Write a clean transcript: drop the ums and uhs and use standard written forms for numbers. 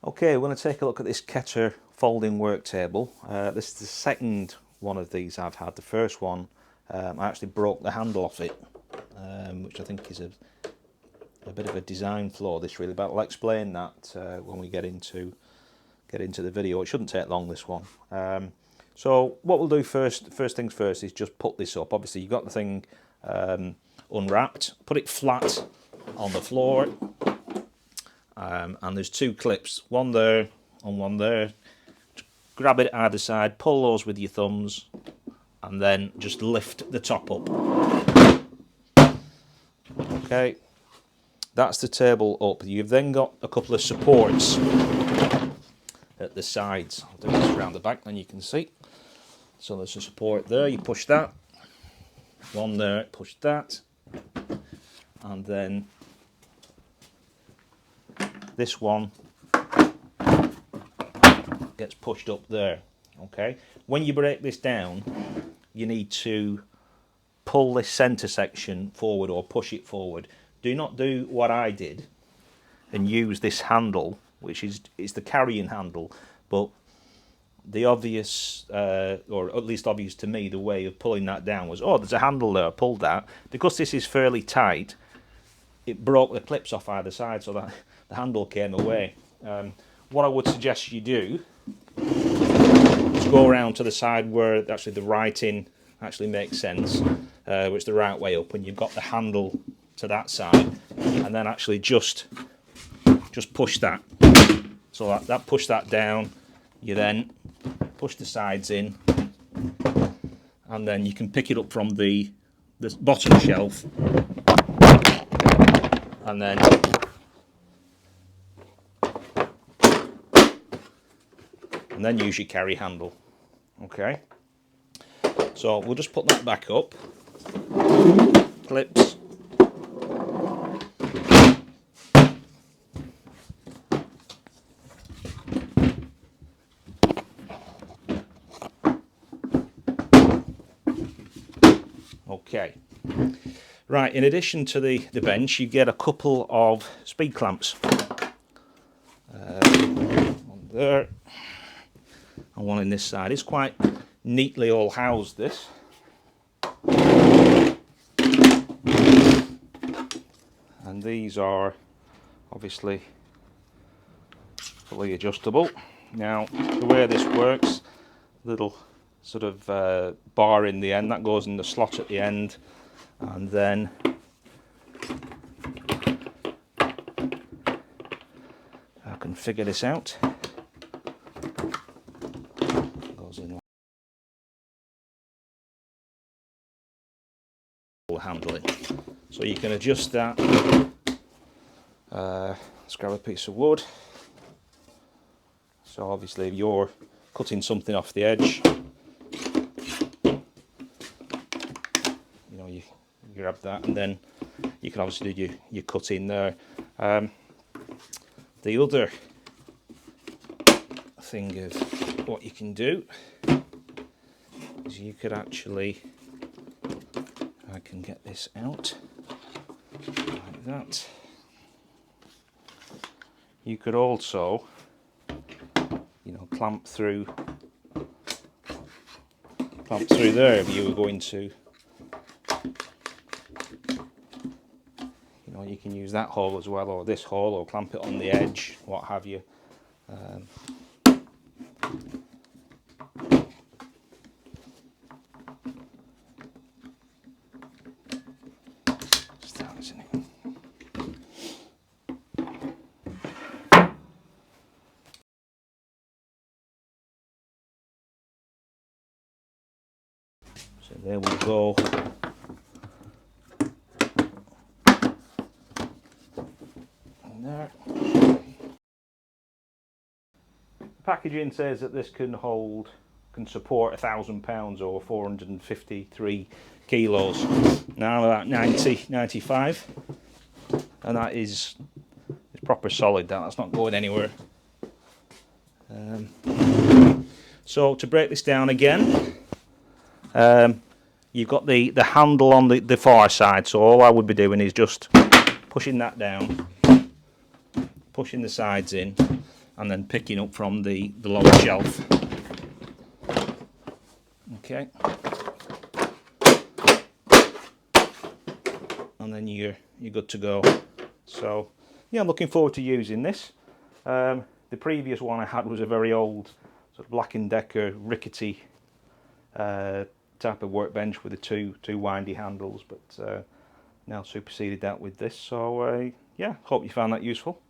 Okay, we're going to take a look at this Keter folding work table. This is the second one of these I've had. The first one, I actually broke the handle off it, which I think is a bit of a design flaw, this really, but I'll explain that when we get into the video. It shouldn't take long, this one. So what we'll do first things first is just put this up. Obviously you've got the thing unwrapped, put it flat on the floor. And there's two clips, one there and one there. Just grab it either side, pull those with your thumbs, and then just lift the top up. Okay, that's the table up. You've then got a couple of supports at the sides. I'll do this around the back, then you can see. So there's a support there, you push that. One there, push that. And then this one gets pushed up there. Okay, when you break this down, you need to pull this center section forward or push it forward. Do not do what I did and use this handle, which is the carrying handle, but the obvious, or at least obvious to me, the way of pulling that down was, oh, there's a handle there, I pulled that. Because this is fairly tight, it broke the clips off either side, so that the handle came away. What I would suggest you do is go around to the side where actually the writing actually makes sense, which is the right way up, and you've got the handle to that side, and then actually just push that. So that push that down, you then push the sides in, and then you can pick it up from the bottom shelf, and then use your carry handle. Okay, so we'll just put that back up. Clips. Okay, right, in addition to the bench, you get a couple of speed clamps. One there, and one in this side. It's quite neatly all housed, this. And these are obviously fully adjustable. Now, the way this works, little sort of bar in the end that goes in the slot at the end, and then I can figure this out. Goes in handling, so you can adjust that. Let's grab a piece of wood. So obviously if you're cutting something off the edge, you grab that, and then you can obviously do your cutting there. The other thing of what you can do is you could actually, I can get this out like that. You could also, clamp through there if you were going to. You can use that hole as well, or this hole, or clamp it on the edge, what have you. So there we go. There. The packaging says that this can support 1,000 pounds or 453 kilos. Now I'm about 95, and that is proper solid. That's not going anywhere. So to break this down again, you've got the handle on the far side, so all I would be doing is just pushing that down, pushing the sides in, and then picking up from the lower shelf. Okay, and then you're good to go. So yeah, I'm looking forward to using this. The previous one I had was a very old sort of Black & Decker rickety type of workbench with the two windy handles, but now superseded that with this. So yeah, hope you found that useful.